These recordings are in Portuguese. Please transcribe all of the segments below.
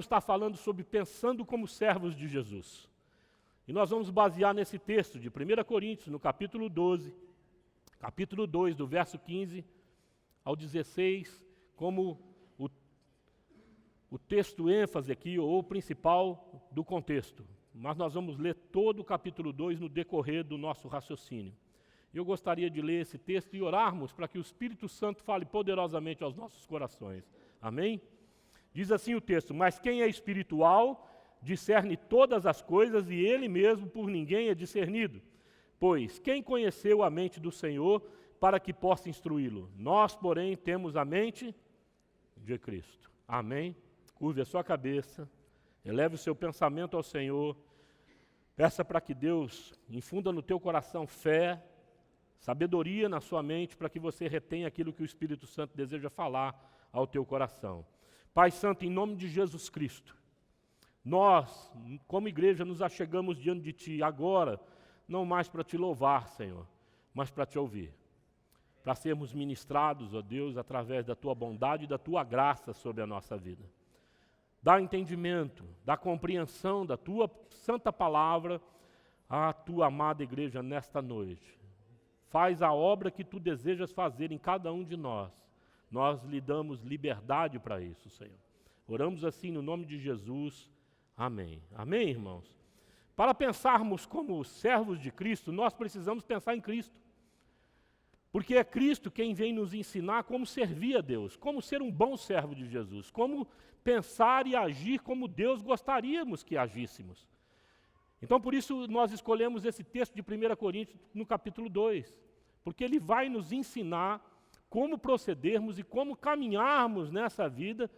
vamos estar falando sobre pensando como servos de Jesus. E nós vamos basear nesse texto de 1 Coríntios, no capítulo 12, capítulo 2, do verso 15 ao 16, como o texto ênfase aqui, ou o principal do contexto. Mas nós vamos ler todo o capítulo 2 no decorrer do nosso raciocínio. Eu gostaria de ler esse texto e orarmos para que o Espírito Santo fale poderosamente aos nossos corações. Amém? Diz assim o texto: mas quem é espiritual discerne todas as coisas e ele mesmo por ninguém é discernido. Pois quem conheceu a mente do Senhor para que possa instruí-lo? Nós, porém, temos a mente de Cristo. Amém? Curve a sua cabeça, eleve o seu pensamento ao Senhor, peça para que Deus infunda no teu coração fé, sabedoria na sua mente, para que você retenha aquilo que o Espírito Santo deseja falar ao teu coração. Pai Santo, em nome de Jesus Cristo, nós, como igreja, nos achegamos diante de Ti agora, não mais para Te louvar, Senhor, mas para Te ouvir. Para sermos ministrados, ó Deus, através da Tua bondade e da Tua graça sobre a nossa vida. Dá entendimento, dá compreensão da Tua santa palavra à Tua amada igreja nesta noite. Faz a obra que Tu desejas fazer em cada um de nós. Nós lhe damos liberdade para isso, Senhor. Oramos assim no nome de Jesus. Amém. Amém, irmãos? Para pensarmos como servos de Cristo, nós precisamos pensar em Cristo. Porque é Cristo quem vem nos ensinar como servir a Deus, como ser um bom servo de Jesus, como pensar e agir como Deus gostaríamos que agíssemos. Então, por isso, nós escolhemos esse texto de 1 Coríntios no capítulo 2, porque ele vai nos ensinar como procedermos e como caminharmos nessa vida,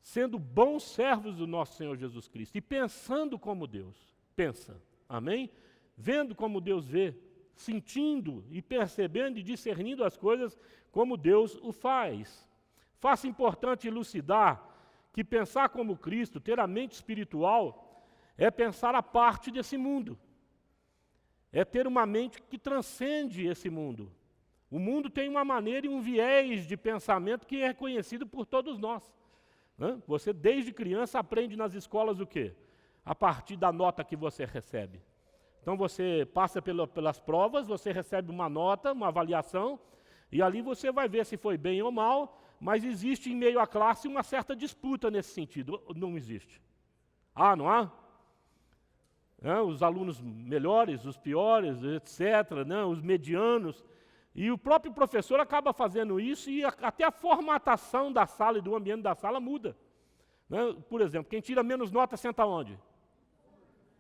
sendo bons servos do nosso Senhor Jesus Cristo, e pensando como Deus pensa, amém? Vendo como Deus vê, sentindo e percebendo e discernindo as coisas como Deus o faz. Faça importante elucidar que pensar como Cristo, ter a mente espiritual, é pensar a parte desse mundo. É ter uma mente que transcende esse mundo. O mundo tem uma maneira e um viés de pensamento que é reconhecido por todos nós. Você, desde criança, aprende nas escolas o quê? A partir da nota que você recebe. Então, você passa pelas provas, você recebe uma nota, uma avaliação, e ali você vai ver se foi bem ou mal, mas existe em meio à classe uma certa disputa nesse sentido. Não existe. Não há? Os alunos melhores, os piores, etc., os medianos. E o próprio professor acaba fazendo isso e até a formatação da sala e do ambiente da sala muda. Por exemplo, quem tira menos nota senta onde?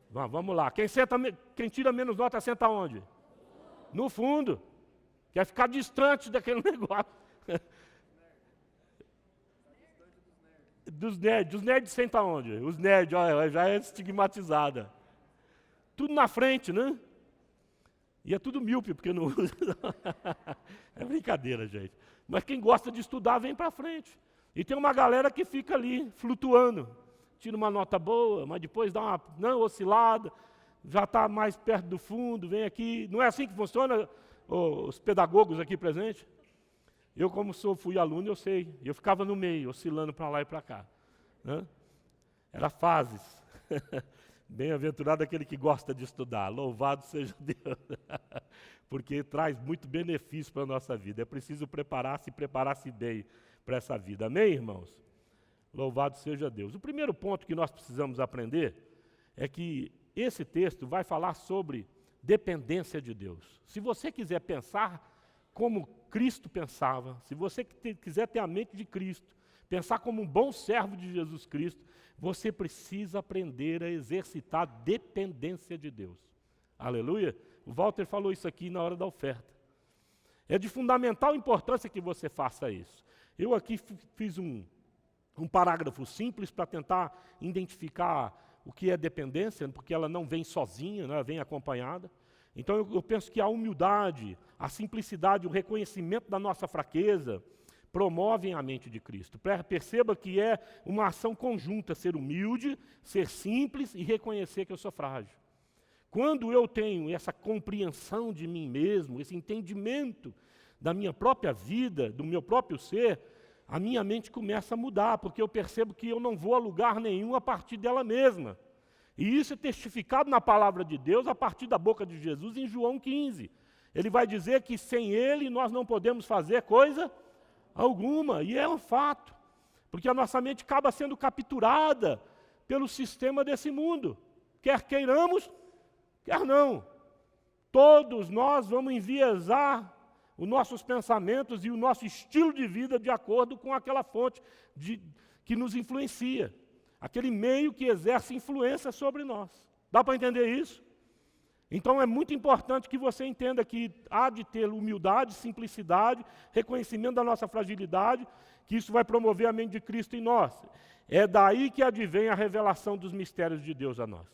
Vamos lá. Quem tira menos nota senta onde? No fundo. Quer ficar distante daquele negócio. Dos nerds. Os nerds sentam onde? Os nerds, olha, já é estigmatizada. Tudo na frente, né? E é tudo míope, porque não usa. É brincadeira, gente. Mas quem gosta de estudar, vem para frente. E tem uma galera que fica ali, flutuando. Tira uma nota boa, mas depois dá uma oscilada, já está mais perto do fundo, vem aqui. Não é assim que funciona, os pedagogos aqui presentes? Eu, como fui aluno, eu sei. Eu ficava no meio, oscilando para lá e para cá. Era fases. Bem-aventurado aquele que gosta de estudar, louvado seja Deus, porque traz muito benefício para a nossa vida. É preciso preparar-se bem para essa vida. Amém, irmãos? Louvado seja Deus. O primeiro ponto que nós precisamos aprender é que esse texto vai falar sobre dependência de Deus. Se você quiser pensar como Cristo pensava, se você quiser ter a mente de Cristo, pensar como um bom servo de Jesus Cristo, você precisa aprender a exercitar a dependência de Deus. Aleluia? O Walter falou isso aqui na hora da oferta. É de fundamental importância que você faça isso. Eu aqui fiz um parágrafo simples para tentar identificar o que é dependência, porque ela não vem sozinha, ela vem acompanhada. Então eu penso que a humildade, a simplicidade, o reconhecimento da nossa fraqueza, promovem a mente de Cristo. Perceba que é uma ação conjunta, ser humilde, ser simples e reconhecer que eu sou frágil. Quando eu tenho essa compreensão de mim mesmo, esse entendimento da minha própria vida, do meu próprio ser, a minha mente começa a mudar, porque eu percebo que eu não vou a lugar nenhum a partir dela mesma. E isso é testificado na palavra de Deus, a partir da boca de Jesus, em João 15. Ele vai dizer que sem Ele nós não podemos fazer coisa alguma, e é um fato, porque a nossa mente acaba sendo capturada pelo sistema desse mundo, quer queiramos, quer não. Todos nós vamos enviesar os nossos pensamentos e o nosso estilo de vida de acordo com aquela fonte que nos influencia, aquele meio que exerce influência sobre nós. Dá para entender isso? Então é muito importante que você entenda que há de ter humildade, simplicidade, reconhecimento da nossa fragilidade, que isso vai promover a mente de Cristo em nós. É daí que advém a revelação dos mistérios de Deus a nós.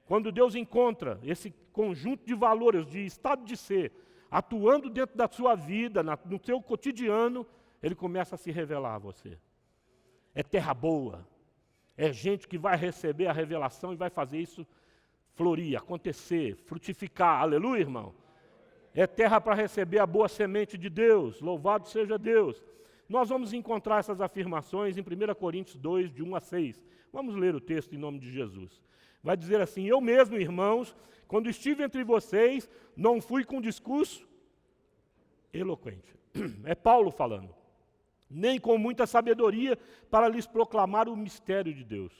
Quando Deus encontra esse conjunto de valores, de estado de ser, atuando dentro da sua vida, no seu cotidiano, Ele começa a se revelar a você. É terra boa, é gente que vai receber a revelação e vai fazer isso florir, acontecer, frutificar, aleluia, irmão? É terra para receber a boa semente de Deus, louvado seja Deus. Nós vamos encontrar essas afirmações em 1 Coríntios 2, de 1 a 6. Vamos ler o texto em nome de Jesus. Vai dizer assim: eu mesmo, irmãos, quando estive entre vocês, não fui com discurso eloquente. É Paulo falando. Nem com muita sabedoria para lhes proclamar o mistério de Deus.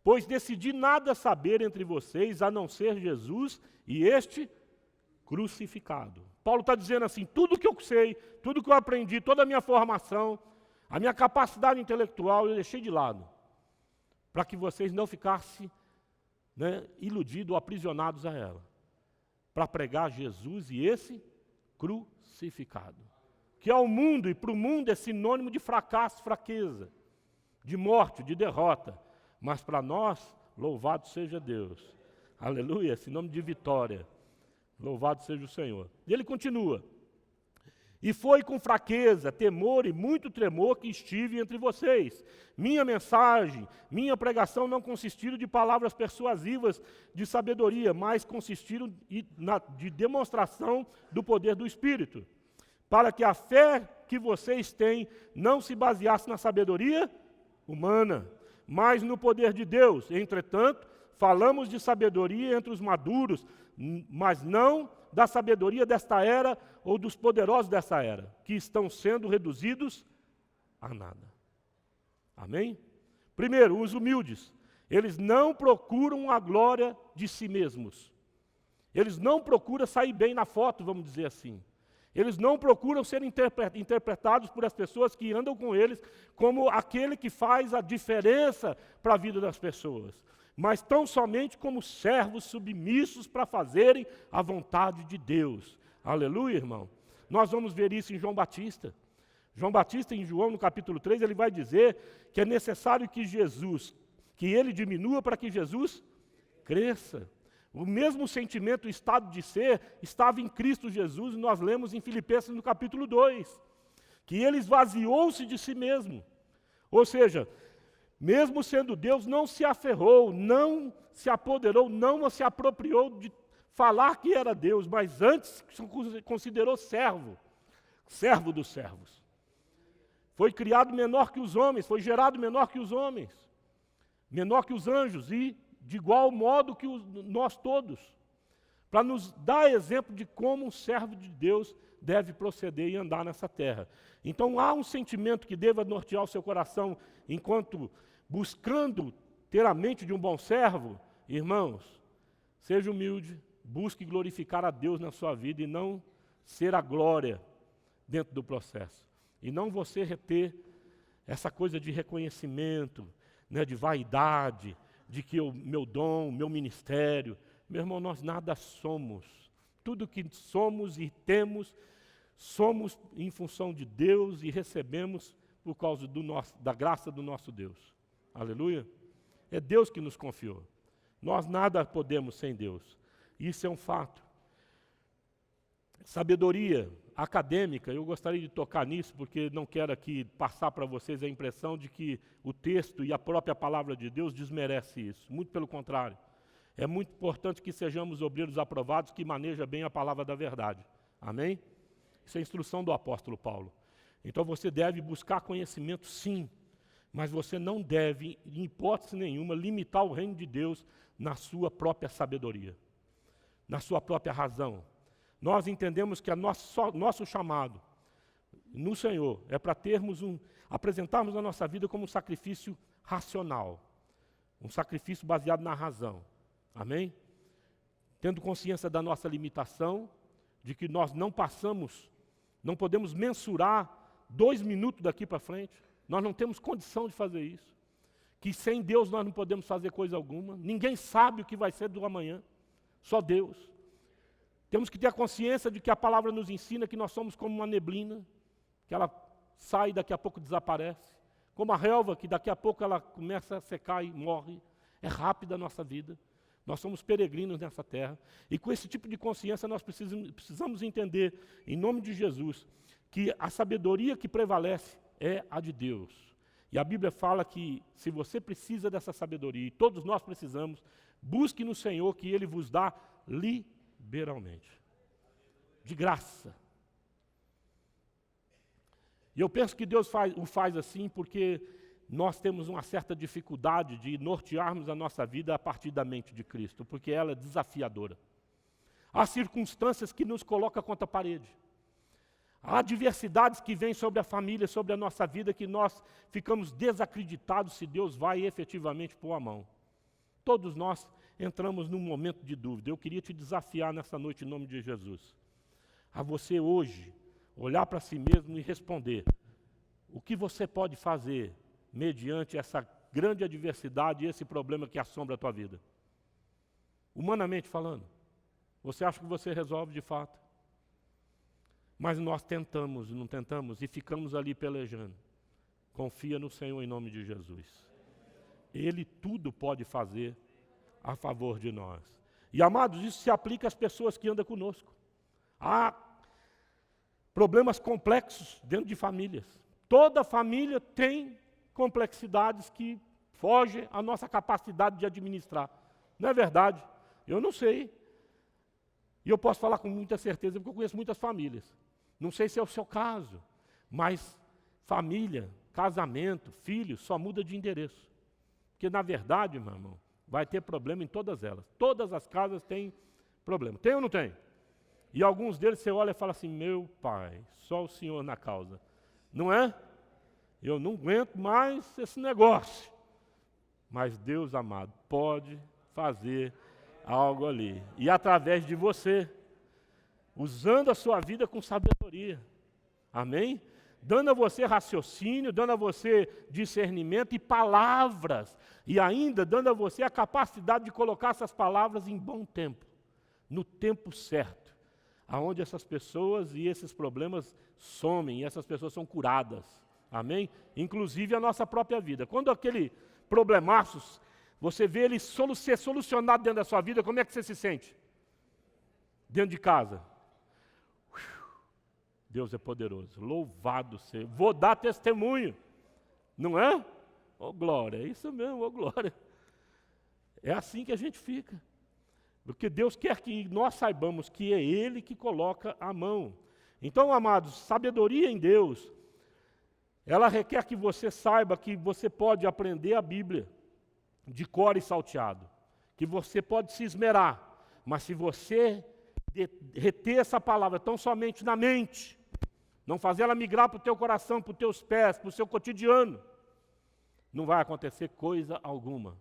Pois decidi nada saber entre vocês, a não ser Jesus e este crucificado. Paulo está dizendo assim, tudo que eu sei, tudo que eu aprendi, toda a minha formação, a minha capacidade intelectual, eu deixei de lado, para que vocês não ficassem iludidos ou aprisionados a ela, para pregar Jesus e esse crucificado, que ao mundo e para o mundo é sinônimo de fracasso, fraqueza, de morte, de derrota, mas para nós, louvado seja Deus, aleluia, sinônimo de vitória, louvado seja o Senhor. E ele continua, e foi com fraqueza, temor e muito tremor que estive entre vocês. Minha mensagem, minha pregação não consistiram de palavras persuasivas de sabedoria, mas consistiram de demonstração do poder do Espírito, para que a fé que vocês têm não se baseasse na sabedoria humana, mas no poder de Deus. Entretanto, falamos de sabedoria entre os maduros, mas não da sabedoria desta era ou dos poderosos dessa era, que estão sendo reduzidos a nada. Amém? Primeiro, os humildes. Eles não procuram a glória de si mesmos. Eles não procuram sair bem na foto, vamos dizer assim. Eles não procuram ser interpretados por as pessoas que andam com eles como aquele que faz a diferença para a vida das pessoas, mas tão somente como servos submissos para fazerem a vontade de Deus. Aleluia, irmão? Nós vamos ver isso em João Batista. João Batista, em João, no capítulo 3, ele vai dizer que é necessário que ele diminua para que Jesus cresça. O mesmo sentimento, o estado de ser, estava em Cristo Jesus, e nós lemos em Filipenses no capítulo 2, que ele esvaziou-se de si mesmo. Ou seja, mesmo sendo Deus, não se aferrou, não se apoderou, não se apropriou de falar que era Deus, mas antes considerou servo dos servos. Foi criado menor que os homens, foi gerado menor que os homens, menor que os anjos e de igual modo que nós todos, para nos dar exemplo de como um servo de Deus deve proceder e andar nessa terra. Então há um sentimento que deva nortear o seu coração enquanto buscando ter a mente de um bom servo. Irmãos, seja humilde, busque glorificar a Deus na sua vida e não ser a glória dentro do processo. E não você reter essa coisa de reconhecimento, de vaidade, de que o meu dom, o meu ministério, meu irmão, nós nada somos. Tudo que somos e temos, somos em função de Deus e recebemos por causa da graça do nosso Deus. Aleluia? É Deus que nos confiou. Nós nada podemos sem Deus. Isso é um fato. Sabedoria acadêmica, eu gostaria de tocar nisso, porque não quero aqui passar para vocês a impressão de que o texto e a própria palavra de Deus desmerece isso. Muito pelo contrário. É muito importante que sejamos obreiros aprovados, que manejam bem a palavra da verdade. Amém? Isso é a instrução do apóstolo Paulo. Então você deve buscar conhecimento, sim, mas você não deve, em hipótese nenhuma, limitar o reino de Deus na sua própria sabedoria, na sua própria razão. Nós entendemos que nosso chamado no Senhor é para apresentarmos a nossa vida como um sacrifício racional, um sacrifício baseado na razão. Amém? Tendo consciência da nossa limitação, de que nós não podemos mensurar 2 minutos daqui para frente, nós não temos condição de fazer isso, que sem Deus nós não podemos fazer coisa alguma, ninguém sabe o que vai ser do amanhã, só Deus. Temos que ter a consciência de que a palavra nos ensina que nós somos como uma neblina, que ela sai e daqui a pouco desaparece, como a relva que daqui a pouco ela começa a secar e morre. É rápida a nossa vida. Nós somos peregrinos nessa terra. E com esse tipo de consciência nós precisamos entender, em nome de Jesus, que a sabedoria que prevalece é a de Deus. E a Bíblia fala que se você precisa dessa sabedoria, e todos nós precisamos, busque no Senhor que Ele vos dá liberalmente. De graça. E eu penso que Deus o faz assim porque nós temos uma certa dificuldade de nortearmos a nossa vida a partir da mente de Cristo, porque ela é desafiadora. Há circunstâncias que nos colocam contra a parede. Há adversidades que vêm sobre a família, sobre a nossa vida, que nós ficamos desacreditados se Deus vai efetivamente pôr a mão. Todos nós entramos num momento de dúvida. Eu queria te desafiar nessa noite em nome de Jesus, a você hoje olhar para si mesmo e responder o que você pode fazer mediante essa grande adversidade e esse problema que assombra a tua vida. Humanamente falando, você acha que você resolve de fato? Mas nós tentamos e não tentamos e ficamos ali pelejando. Confia no Senhor em nome de Jesus. Ele tudo pode fazer a favor de nós. E amados, isso se aplica às pessoas que andam conosco. Há problemas complexos dentro de famílias. Toda família tem complexidades que fogem à nossa capacidade de administrar. Não é verdade? Eu não sei. E eu posso falar com muita certeza, porque eu conheço muitas famílias. Não sei se é o seu caso, mas família, casamento, filho, só muda de endereço. Porque, na verdade, meu irmão, vai ter problema em todas elas. Todas as casas têm problema. Tem ou não tem? E alguns deles você olha e fala assim, meu pai, só o Senhor na causa. Não é? Eu não aguento mais esse negócio. Mas Deus amado pode fazer algo ali. E através de você, usando a sua vida com sabedoria. Amém? Dando a você raciocínio, dando a você discernimento e palavras. E ainda dando a você a capacidade de colocar essas palavras em bom tempo. No tempo certo. Aonde essas pessoas e esses problemas somem, e essas pessoas são curadas. Amém? Inclusive a nossa própria vida. Quando aquele problemaço, você vê ele ser solucionado dentro da sua vida, como é que você se sente? Dentro de casa. Deus é poderoso. Louvado seja. Vou dar testemunho. Não é? Ô glória, é isso mesmo, ô glória. É assim que a gente fica. Porque Deus quer que nós saibamos que é Ele que coloca a mão. Então, amados, sabedoria em Deus, ela requer que você saiba que você pode aprender a Bíblia de cor e salteado, que você pode se esmerar, mas se você reter essa palavra tão somente na mente, não fazer ela migrar para o teu coração, para os teus pés, para o seu cotidiano, não vai acontecer coisa alguma.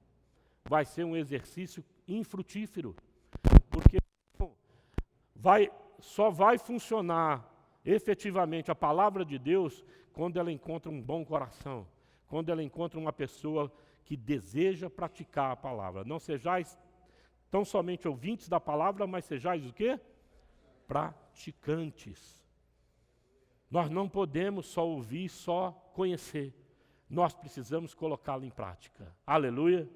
Vai ser um exercício infrutífero. Porque só vai funcionar efetivamente a palavra de Deus quando ela encontra um bom coração, quando ela encontra uma pessoa que deseja praticar a palavra. Não sejais tão somente ouvintes da palavra, mas sejais o quê? Praticantes. Nós não podemos só ouvir, só conhecer. Nós precisamos colocá-lo em prática. Aleluia!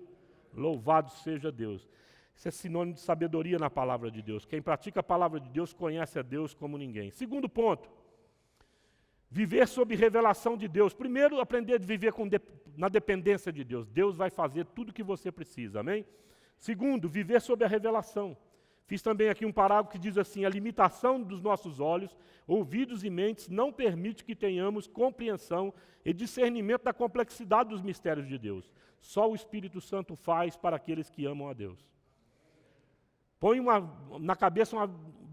Louvado seja Deus. Isso é sinônimo de sabedoria na palavra de Deus. Quem pratica a palavra de Deus conhece a Deus como ninguém. Segundo ponto, viver sob revelação de Deus. Primeiro, aprender a viver na dependência de Deus. Deus vai fazer tudo o que você precisa, amém? Segundo, viver sob a revelação. Fiz também aqui um parágrafo que diz assim: a limitação dos nossos olhos, ouvidos e mentes não permite que tenhamos compreensão e discernimento da complexidade dos mistérios de Deus. Só o Espírito Santo faz para aqueles que amam a Deus. Põe na cabeça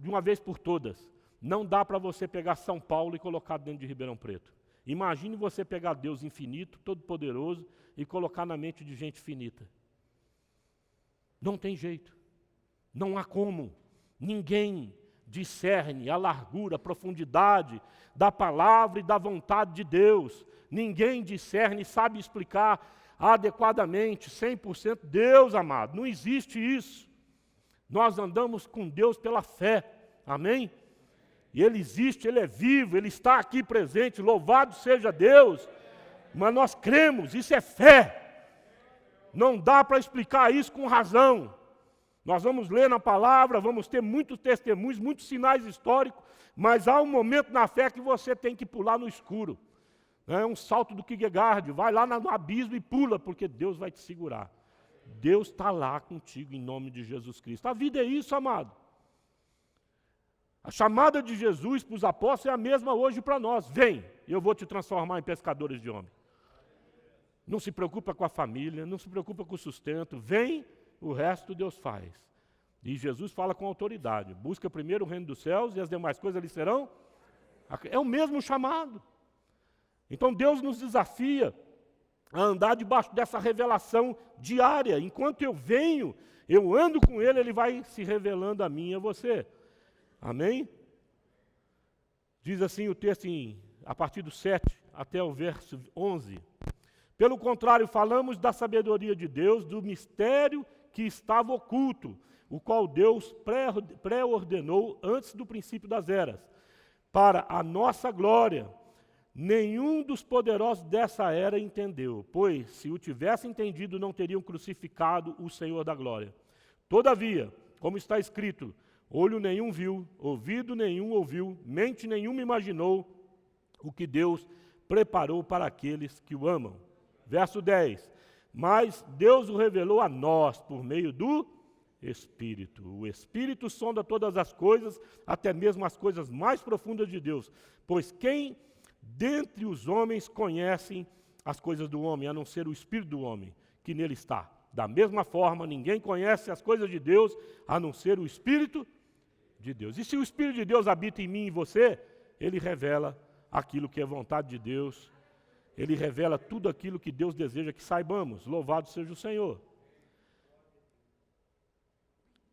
de uma vez por todas. Não dá para você pegar São Paulo e colocar dentro de Ribeirão Preto. Imagine você pegar Deus infinito, todo-poderoso, e colocar na mente de gente finita. Não tem jeito. Não há como. Ninguém discerne a largura, a profundidade da palavra e da vontade de Deus. Ninguém discerne e sabe explicar adequadamente, 100%. Deus, amado, não existe isso. Nós andamos com Deus pela fé. Amém? E Ele existe, Ele é vivo, Ele está aqui presente, louvado seja Deus. Mas nós cremos, isso é fé. Não dá para explicar isso com razão. Nós vamos ler na palavra, vamos ter muitos testemunhos, muitos sinais históricos, mas há um momento na fé que você tem que pular no escuro. É um salto do Kierkegaard, vai lá no abismo e pula, porque Deus vai te segurar. Deus está lá contigo em nome de Jesus Cristo. A vida é isso, amado. A chamada de Jesus para os apóstolos é a mesma hoje para nós. Vem, eu vou te transformar em pescadores de homens. Não se preocupa com a família, não se preocupa com o sustento. Vem, o resto Deus faz. E Jesus fala com autoridade. Busca primeiro o reino dos céus e as demais coisas lhe serão. É o mesmo chamado. Então Deus nos desafia a andar debaixo dessa revelação diária. Enquanto eu venho, eu ando com Ele, Ele vai se revelando a mim e a você. Amém? Diz assim o texto a partir do 7 até o verso 11. Pelo contrário, falamos da sabedoria de Deus, do mistério que estava oculto, o qual Deus pré-ordenou antes do princípio das eras, para a nossa glória. Nenhum dos poderosos dessa era entendeu, pois, se o tivesse entendido, não teriam crucificado o Senhor da glória. Todavia, como está escrito, olho nenhum viu, ouvido nenhum ouviu, mente nenhuma imaginou o que Deus preparou para aqueles que o amam. Verso 10. Mas Deus o revelou a nós por meio do Espírito. O Espírito sonda todas as coisas, até mesmo as coisas mais profundas de Deus. Pois quem dentre os homens conhecem as coisas do homem, a não ser o Espírito do homem, que nele está. Da mesma forma, ninguém conhece as coisas de Deus, a não ser o Espírito de Deus. E se o Espírito de Deus habita em mim e em você, Ele revela aquilo que é vontade de Deus. Ele revela tudo aquilo que Deus deseja que saibamos. Louvado seja o Senhor.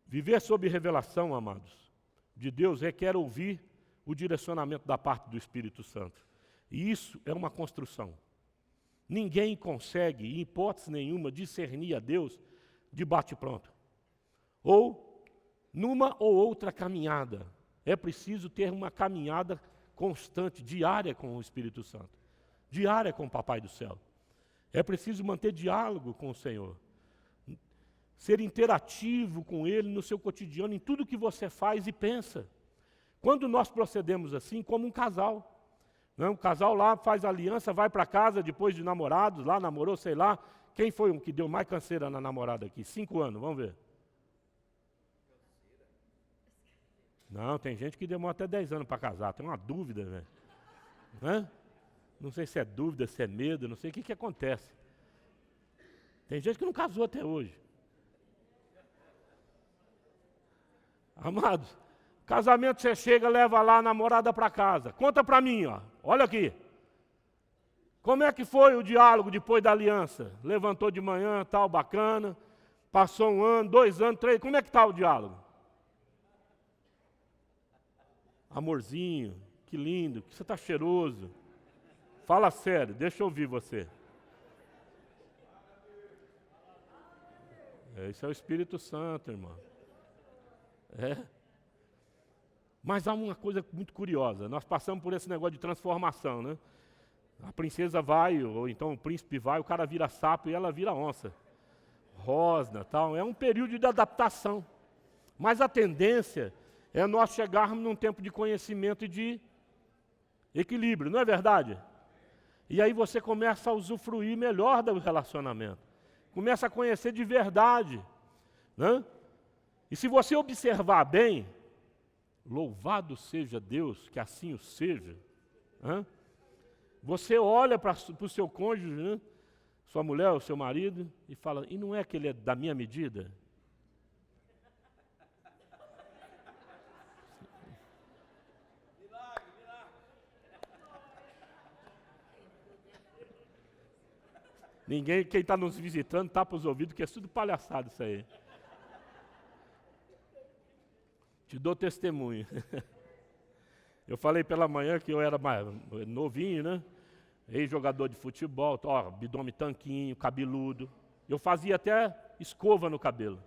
Viver sob revelação, amados, de Deus requer ouvir o direcionamento da parte do Espírito Santo. E isso é uma construção. Ninguém consegue, em hipótese nenhuma, discernir a Deus de bate-pronto. Ou numa ou outra caminhada. É preciso ter uma caminhada constante, diária com o Espírito Santo. Diária com o Papai do Céu. É preciso manter diálogo com o Senhor. Ser interativo com Ele no seu cotidiano, em tudo que você faz e pensa. Quando nós procedemos assim, como um casal. Um casal lá faz aliança, vai para casa depois de namorados, lá namorou, sei lá. Quem foi o que deu mais canseira na namorada aqui? 5 anos, vamos ver. Não, tem gente que demora até 10 anos para casar, tem uma dúvida, velho. Não sei se é dúvida, se é medo, não sei o que acontece. Tem gente que não casou até hoje. Amados, casamento você chega, leva lá a namorada para casa. Conta para mim, ó. Olha aqui. Como é que foi o diálogo depois da aliança? Levantou de manhã, tal, bacana. Passou 1 ano, 2 anos, 3. Como é que está o diálogo? Amorzinho, que lindo, que você está cheiroso. Fala sério, deixa eu ouvir você. Isso é o Espírito Santo, irmão. Mas há uma coisa muito curiosa. Nós passamos por esse negócio de transformação, né? A princesa vai, ou então o príncipe vai, o cara vira sapo e ela vira onça. Rosna, tal. É um período de adaptação. Mas a tendência é nós chegarmos num tempo de conhecimento e de equilíbrio, não é verdade? E aí você começa a usufruir melhor do relacionamento. Começa a conhecer de verdade, né? E se você observar bem, louvado seja Deus, que assim o seja, você olha para o seu cônjuge, né? Sua mulher, o seu marido, e fala, e não é que ele é da minha medida? Ninguém, quem está nos visitando, tapa os ouvidos, que é tudo palhaçada isso aí. Te dou testemunho. Eu falei pela manhã que eu era mais novinho, né? Ex-jogador de futebol, abdômen tanquinho, cabeludo. Eu fazia até escova no cabelo.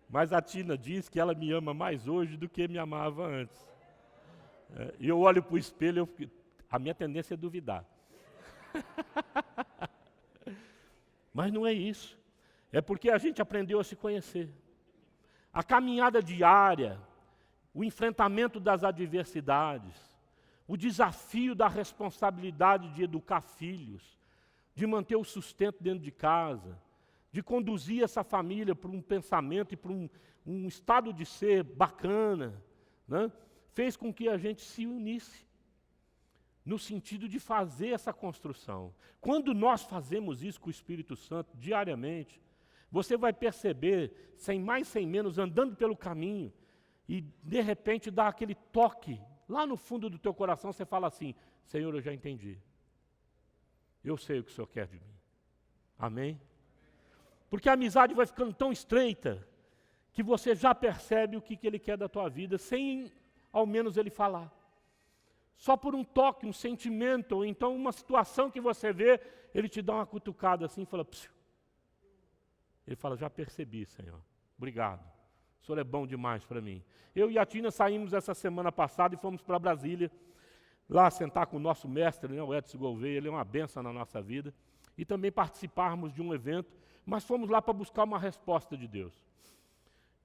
Mas a Tina diz que ela me ama mais hoje do que me amava antes. E eu olho para o espelho, a minha tendência é duvidar. Mas não é isso. É porque a gente aprendeu a se conhecer. A caminhada diária, o enfrentamento das adversidades, o desafio da responsabilidade de educar filhos, de manter o sustento dentro de casa, de conduzir essa família para um pensamento e para um estado de ser bacana, né? Fez com que a gente se unisse, no sentido de fazer essa construção. Quando nós fazemos isso com o Espírito Santo, diariamente, você vai perceber, sem mais, sem menos, andando pelo caminho, e de repente dá aquele toque, lá no fundo do teu coração, você fala assim, Senhor, eu já entendi. Eu sei o que o Senhor quer de mim. Amém? Porque a amizade vai ficando tão estreita, que você já percebe o que Ele quer da tua vida, sem ao menos Ele falar. Só por um toque, um sentimento, ou então uma situação que você vê, Ele te dá uma cutucada assim e fala, psiu. Ele fala, já percebi, Senhor. Obrigado. O Senhor é bom demais para mim. Eu e a Tina saímos essa semana passada e fomos para Brasília, lá sentar com o nosso mestre, né, o Edson Gouveia, ele é uma bênção na nossa vida, e também participarmos de um evento, mas fomos lá para buscar uma resposta de Deus,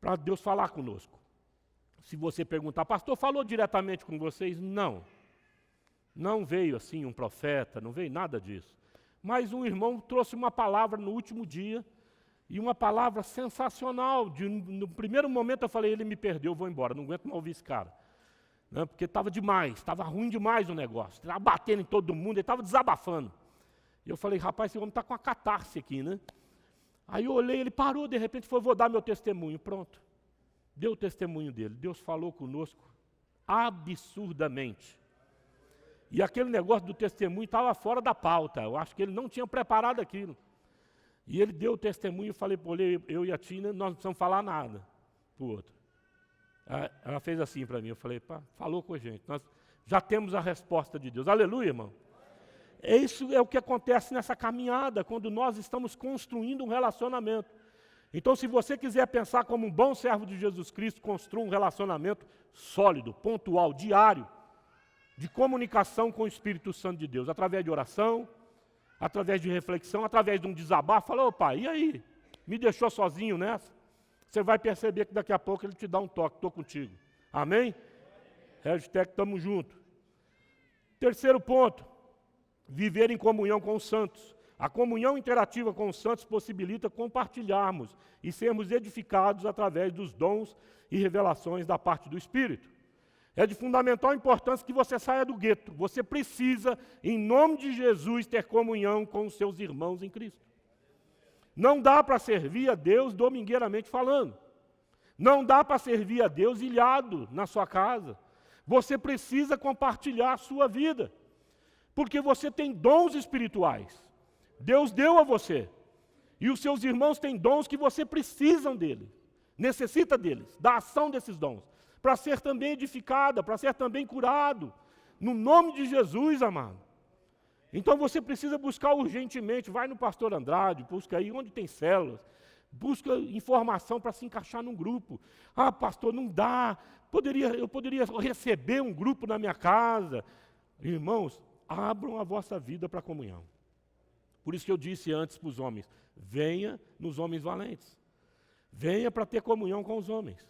para Deus falar conosco. Se você perguntar, pastor, falou diretamente com vocês? Não. Não veio assim um profeta, não veio nada disso. Mas um irmão trouxe uma palavra no último dia, e uma palavra sensacional. No primeiro momento eu falei, ele me perdeu, eu vou embora, não aguento mais ouvir esse cara. Né, porque estava demais, estava ruim demais o negócio, estava batendo em todo mundo, ele estava desabafando. E eu falei, rapaz, esse homem está com uma catarse aqui, né? Aí eu olhei, ele parou, de repente foi, vou dar meu testemunho, pronto. Deu o testemunho dele, Deus falou conosco absurdamente. E aquele negócio do testemunho estava fora da pauta, eu acho que ele não tinha preparado aquilo. E ele deu o testemunho, eu falei, pô, eu e a Tina, nós não precisamos falar nada para o outro. Ela fez assim para mim, eu falei, pá, falou com a gente, nós já temos a resposta de Deus. Aleluia, irmão. Isso é o que acontece nessa caminhada, quando nós estamos construindo um relacionamento. Então, se você quiser pensar como um bom servo de Jesus Cristo, construa um relacionamento sólido, pontual, diário, de comunicação com o Espírito Santo de Deus, através de oração, através de reflexão, através de um desabafo. Fala, ô pai, e aí? Me deixou sozinho nessa? Você vai perceber que daqui a pouco ele te dá um toque, estou contigo. Amém? Hashtag estamos juntos. Terceiro ponto, viver em comunhão com os santos. A comunhão interativa com os santos possibilita compartilharmos e sermos edificados através dos dons e revelações da parte do Espírito. É de fundamental importância que você saia do gueto. Você precisa, em nome de Jesus, ter comunhão com os seus irmãos em Cristo. Não dá para servir a Deus domingueiramente falando. Não dá para servir a Deus ilhado na sua casa. Você precisa compartilhar a sua vida. Porque você tem dons espirituais. Deus deu a você. E os seus irmãos têm dons que você precisa deles. Necessita deles, da ação desses dons. Para ser também edificada, para ser também curado. No nome de Jesus, amado. Então você precisa buscar urgentemente, vai no pastor Andrade, busca aí onde tem células, busca informação para se encaixar num grupo. Ah, pastor, não dá, eu poderia receber um grupo na minha casa. Irmãos, abram a vossa vida para a comunhão. Por isso que eu disse antes para os homens, venha nos homens valentes. Venha para ter comunhão com os homens.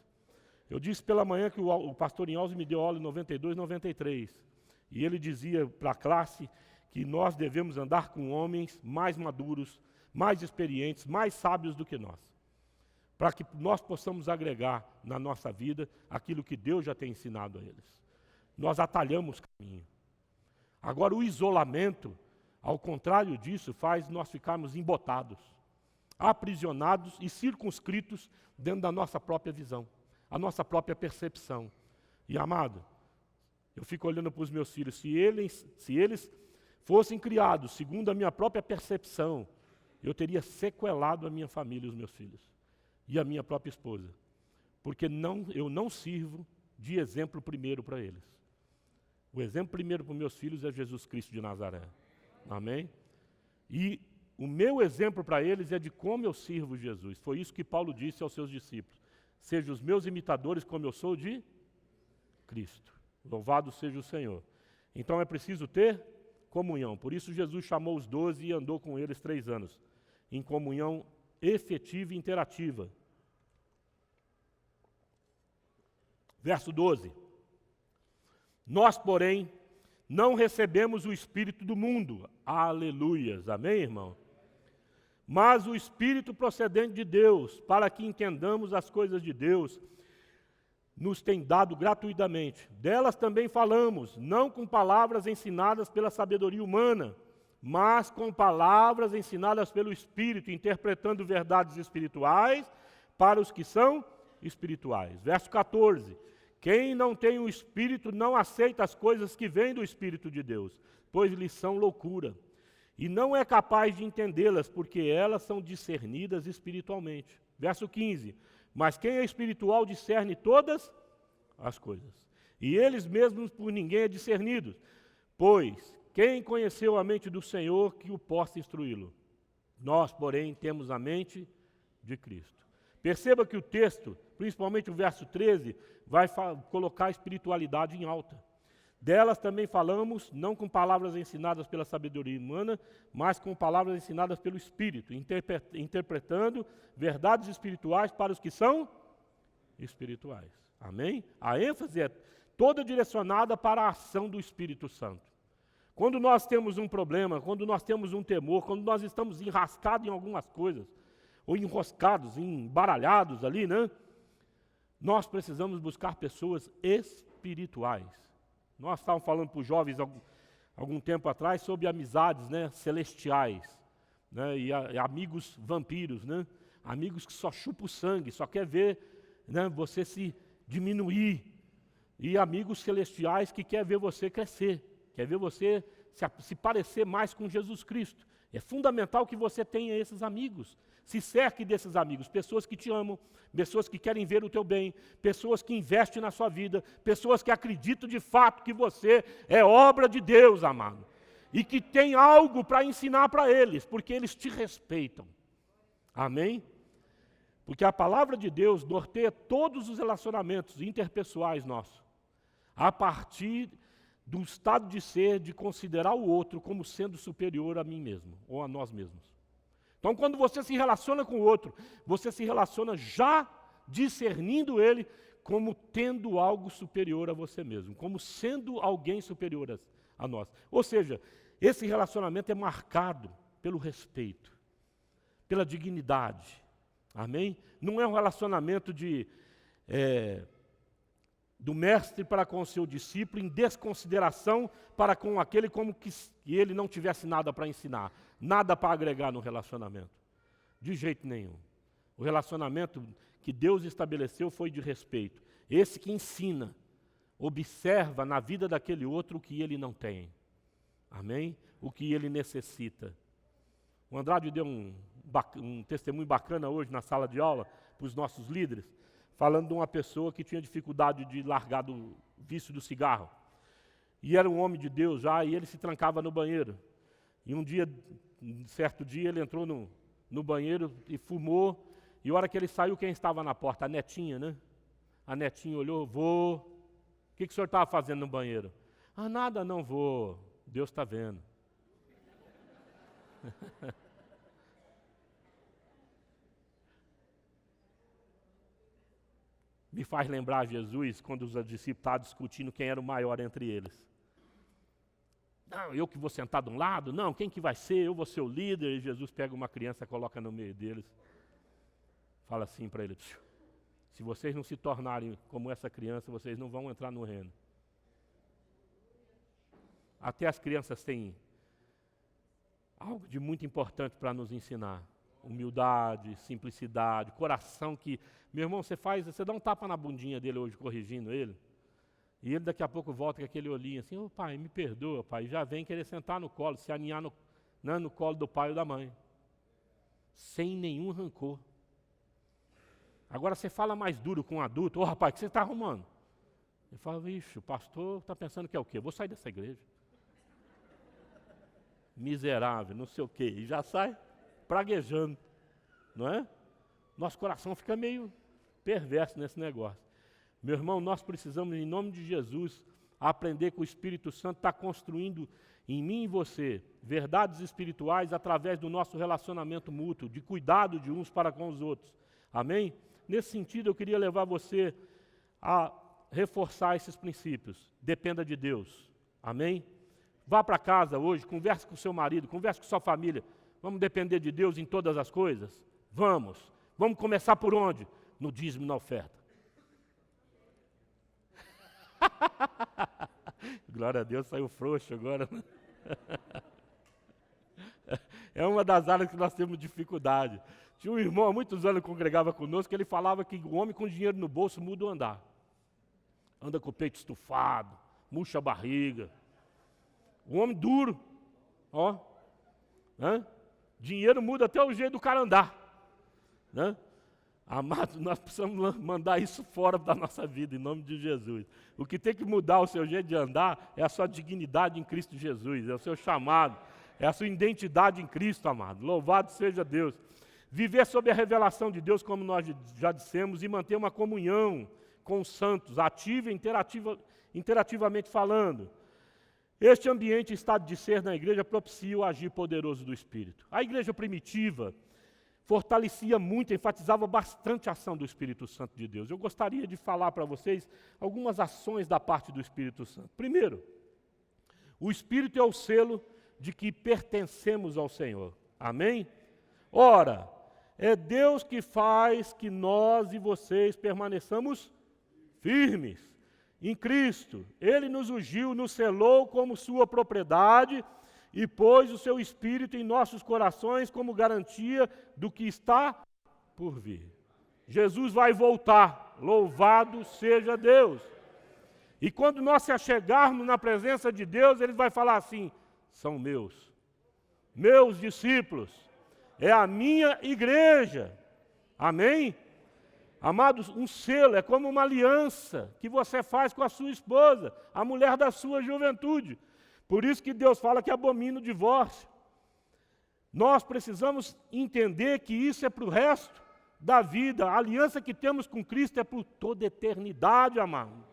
Eu disse pela manhã que o pastor Inhalze me deu aula em 92, 93. E ele dizia para a classe que nós devemos andar com homens mais maduros, mais experientes, mais sábios do que nós, para que nós possamos agregar na nossa vida aquilo que Deus já tem ensinado a eles. Nós atalhamos o caminho. Agora, o isolamento, ao contrário disso, faz nós ficarmos embotados, aprisionados e circunscritos dentro da nossa própria visão, a nossa própria percepção. E, amado, eu fico olhando para os meus filhos, se eles fossem criados segundo a minha própria percepção, eu teria sequelado a minha família e os meus filhos, e a minha própria esposa, porque eu não sirvo de exemplo primeiro para eles. O exemplo primeiro para os meus filhos é Jesus Cristo de Nazaré. Amém? E o meu exemplo para eles é de como eu sirvo Jesus. Foi isso que Paulo disse aos seus discípulos. Sejam os meus imitadores como eu sou de Cristo. Louvado seja o Senhor. Então é preciso ter comunhão. Por isso Jesus chamou os 12 e andou com eles 3 anos, em comunhão efetiva e interativa. Verso 12. Nós, porém, não recebemos o Espírito do mundo. Aleluias. Amém, irmão? Mas o Espírito procedente de Deus, para que entendamos as coisas de Deus, nos tem dado gratuitamente. Delas também falamos, não com palavras ensinadas pela sabedoria humana, mas com palavras ensinadas pelo Espírito, interpretando verdades espirituais para os que são espirituais. Verso 14. Quem não tem o Espírito não aceita as coisas que vêm do Espírito de Deus, pois lhes são loucura, e não é capaz de entendê-las, porque elas são discernidas espiritualmente. Verso 15. Mas quem é espiritual discerne todas as coisas, e eles mesmos por ninguém é discernidos, pois quem conheceu a mente do Senhor que o possa instruí-lo? Nós, porém, temos a mente de Cristo. Perceba que o texto, principalmente o verso 13, vai colocar a espiritualidade em alta. Delas também falamos, não com palavras ensinadas pela sabedoria humana, mas com palavras ensinadas pelo Espírito, interpretando verdades espirituais para os que são espirituais. Amém? A ênfase é toda direcionada para a ação do Espírito Santo. Quando nós temos um problema, quando nós temos um temor, quando nós estamos enrascados em algumas coisas, ou enroscados, embaralhados ali, né? Nós precisamos buscar pessoas espirituais. Nós estávamos falando para os jovens algum tempo atrás sobre amizades, né, celestiais, né, e amigos vampiros, né, amigos que só chupam o sangue, só quer ver, né, você se diminuir, e amigos celestiais que quer ver você crescer, quer ver você se parecer mais com Jesus Cristo. É fundamental que você tenha esses amigos. Se cerque desses amigos, pessoas que te amam, pessoas que querem ver o teu bem, pessoas que investem na sua vida, pessoas que acreditam de fato que você é obra de Deus, amado. E que tem algo para ensinar para eles, porque eles te respeitam. Amém? Porque a palavra de Deus norteia todos os relacionamentos interpessoais nossos, a partir do estado de ser, de considerar o outro como sendo superior a mim mesmo, ou a nós mesmos. Então, quando você se relaciona com o outro, você se relaciona já discernindo ele como tendo algo superior a você mesmo, como sendo alguém superior a nós. Ou seja, esse relacionamento é marcado pelo respeito, pela dignidade. Amém? Não é um relacionamento do mestre para com o seu discípulo, em desconsideração para com aquele como que ele não tivesse nada para ensinar, nada para agregar no relacionamento. De jeito nenhum. O relacionamento que Deus estabeleceu foi de respeito. Esse que ensina, observa na vida daquele outro o que ele não tem. Amém? O que ele necessita. O Andrade deu um testemunho bacana hoje na sala de aula para os nossos líderes, falando de uma pessoa que tinha dificuldade de largar do vício do cigarro. E era um homem de Deus já, e ele se trancava no banheiro. E um certo dia, ele entrou no banheiro e fumou, e a hora que ele saiu, quem estava na porta? A netinha, né? A netinha olhou, vô, o que o senhor estava fazendo no banheiro? Ah, nada não, vô, Deus está vendo. Me faz lembrar Jesus quando os discípulos estavam discutindo quem era o maior entre eles. Não, eu que vou sentar de um lado? Não, quem que vai ser? Eu vou ser o líder. E Jesus pega uma criança, coloca no meio deles. Fala assim para ele: se vocês não se tornarem como essa criança, vocês não vão entrar no reino. Até as crianças têm algo de muito importante para nos ensinar. Humildade, simplicidade, coração que... Meu irmão, você dá um tapa na bundinha dele hoje, corrigindo ele, e ele daqui a pouco volta com aquele olhinho assim: ô pai, me perdoa, pai. E já vem querer sentar no colo, se aninhar no colo do pai ou da mãe. Sem nenhum rancor. Agora você fala mais duro com um adulto: ô rapaz, o que você está arrumando? Ele fala: vixe, o pastor está pensando que é o quê? Eu vou sair dessa igreja. Miserável, não sei o quê. E já sai praguejando, não é? Nosso coração fica meio perverso nesse negócio. Meu irmão, nós precisamos, em nome de Jesus, aprender que o Espírito Santo está construindo em mim e você verdades espirituais através do nosso relacionamento mútuo, de cuidado de uns para com os outros. Amém? Nesse sentido, eu queria levar você a reforçar esses princípios. Dependa de Deus. Amém? Vá para casa hoje, converse com seu marido, converse com sua família. Vamos depender de Deus em todas as coisas? Vamos. Vamos começar por onde? No dízimo e na oferta. Glória a Deus, saiu frouxo agora. É uma das áreas que nós temos dificuldade. Tinha um irmão há muitos anos que congregava conosco, ele falava que o homem com dinheiro no bolso muda o andar. Anda com o peito estufado, murcha a barriga. Um homem duro, ó. Dinheiro muda até o jeito do cara andar. Né? Amados, nós precisamos mandar isso fora da nossa vida, em nome de Jesus. O que tem que mudar o seu jeito de andar é a sua dignidade em Cristo Jesus, é o seu chamado, é a sua identidade em Cristo, amado. Louvado seja Deus. Viver sob a revelação de Deus, como nós já dissemos, e manter uma comunhão com os santos, ativa e interativamente falando. Este ambiente, estado de ser na igreja, propicia o agir poderoso do Espírito. A igreja primitiva fortalecia muito, enfatizava bastante a ação do Espírito Santo de Deus. Eu gostaria de falar para vocês algumas ações da parte do Espírito Santo. Primeiro, o Espírito é o selo de que pertencemos ao Senhor. Amém? Ora, é Deus que faz que nós e vocês permaneçamos firmes em Cristo. Ele nos ungiu, nos selou como sua propriedade e pôs o seu Espírito em nossos corações como garantia do que está por vir. Jesus vai voltar, louvado seja Deus. E quando nós se achegarmos na presença de Deus, Ele vai falar assim: são meus discípulos, é a minha igreja. Amém? Amados, um selo é como uma aliança que você faz com a sua esposa, a mulher da sua juventude. Por isso que Deus fala que abomina o divórcio. Nós precisamos entender que isso é para o resto da vida. A aliança que temos com Cristo é por toda a eternidade, amado.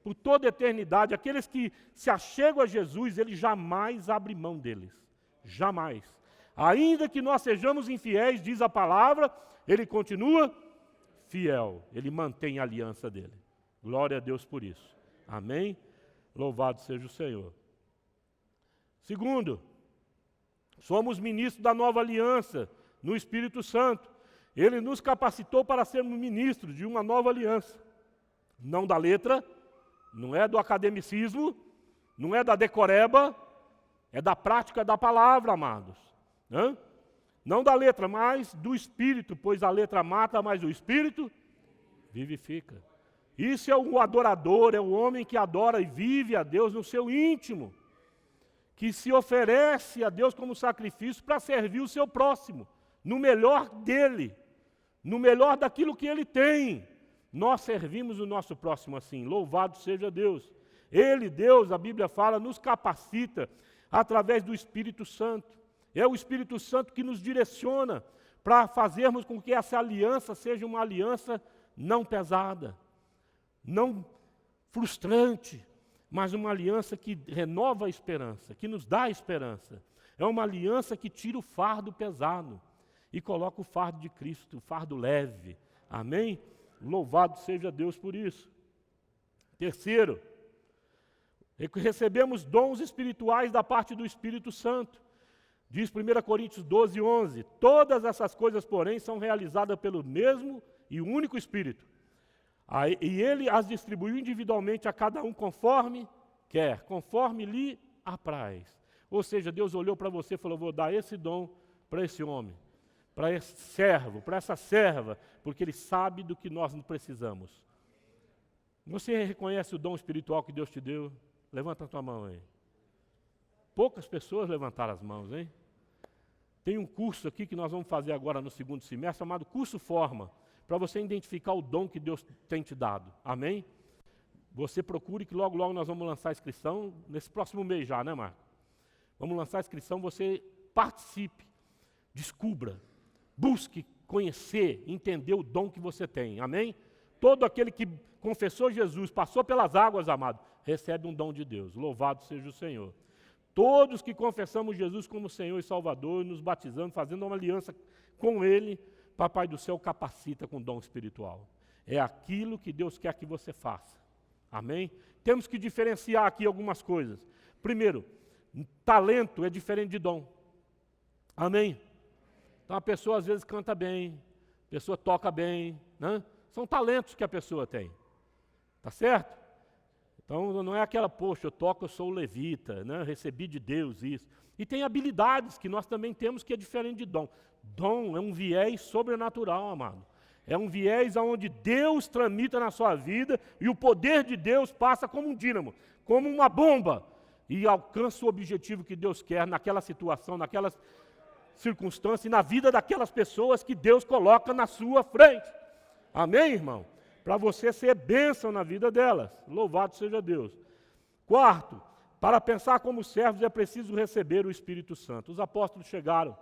Por toda a eternidade. Aqueles que se achegam a Jesus, Ele jamais abre mão deles. Jamais. Ainda que nós sejamos infiéis, diz a palavra, Ele continua fiel. Ele mantém a aliança dele. Glória a Deus por isso. Amém? Louvado seja o Senhor. Segundo, somos ministros da nova aliança no Espírito Santo. Ele nos capacitou para sermos ministros de uma nova aliança. Não da letra, não é do academicismo, não é da decoreba, é da prática da palavra, amados. Não da letra, mas do Espírito, pois a letra mata, mas o Espírito vivifica. Isso é o adorador, é o homem que adora e vive a Deus no seu íntimo, que se oferece a Deus como sacrifício para servir o seu próximo, no melhor dele, no melhor daquilo que ele tem. Nós servimos o nosso próximo assim, louvado seja Deus. Ele, Deus, a Bíblia fala, nos capacita através do Espírito Santo. É o Espírito Santo que nos direciona para fazermos com que essa aliança seja uma aliança não pesada, não frustrante, mas uma aliança que renova a esperança, que nos dá esperança. É uma aliança que tira o fardo pesado e coloca o fardo de Cristo, o fardo leve. Amém? Louvado seja Deus por isso. Terceiro, Recebemos dons espirituais da parte do Espírito Santo. Diz 1 Coríntios 12, 11, todas essas coisas, porém, são realizadas pelo mesmo e único Espírito. E ele as distribuiu individualmente a cada um conforme quer, conforme lhe apraz. Ou seja, Deus olhou para você e falou, vou dar esse dom para esse homem, para esse servo, para essa serva, porque ele sabe do que nós precisamos. Você reconhece o dom espiritual que Deus te deu? Levanta a tua mão aí. Poucas pessoas levantaram as mãos, hein? Tem um curso aqui que nós vamos fazer agora no segundo semestre, chamado Curso Forma, para você identificar o dom que Deus tem te dado. Amém? Você procure que logo, logo nós vamos lançar a inscrição, nesse próximo mês já, né, Marco? Vamos lançar a inscrição, você participe, descubra, busque conhecer, entender o dom que você tem. Amém? Todo aquele que confessou Jesus, passou pelas águas, amado, recebe um dom de Deus. Louvado seja o Senhor. Todos que confessamos Jesus como Senhor e Salvador, nos batizando, fazendo uma aliança com Ele, Papai do Céu capacita com dom espiritual. É aquilo que Deus quer que você faça. Amém? Temos que diferenciar aqui algumas coisas. Primeiro, talento é diferente de dom. Amém? Então a pessoa às vezes canta bem, a pessoa toca bem, né? São talentos que a pessoa tem. Tá certo? Então não é aquela, poxa, eu toco, eu sou levita, né? Recebi de Deus isso. E tem habilidades que nós também temos que é diferente de dom. Dom é um viés sobrenatural, amado. É um viés onde Deus tramita na sua vida e o poder de Deus passa como um dínamo, como uma bomba, e alcança o objetivo que Deus quer naquela situação, naquelas circunstâncias e na vida daquelas pessoas que Deus coloca na sua frente. Amém, irmão? Para você ser bênção na vida delas. Louvado seja Deus. Quarto, para pensar como servos é preciso receber o Espírito Santo. Os apóstolos chegaram,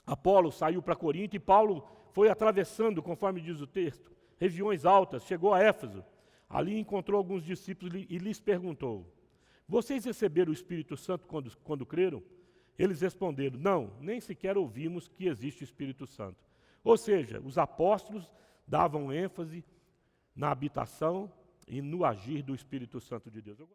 Apolo saiu para Corinto e Paulo foi atravessando, conforme diz o texto, regiões altas, chegou a Éfeso. Ali encontrou alguns discípulos e lhes perguntou, vocês receberam o Espírito Santo quando creram? Eles responderam, não, nem sequer ouvimos que existe o Espírito Santo. Ou seja, os apóstolos davam ênfase na habitação e no agir do Espírito Santo de Deus.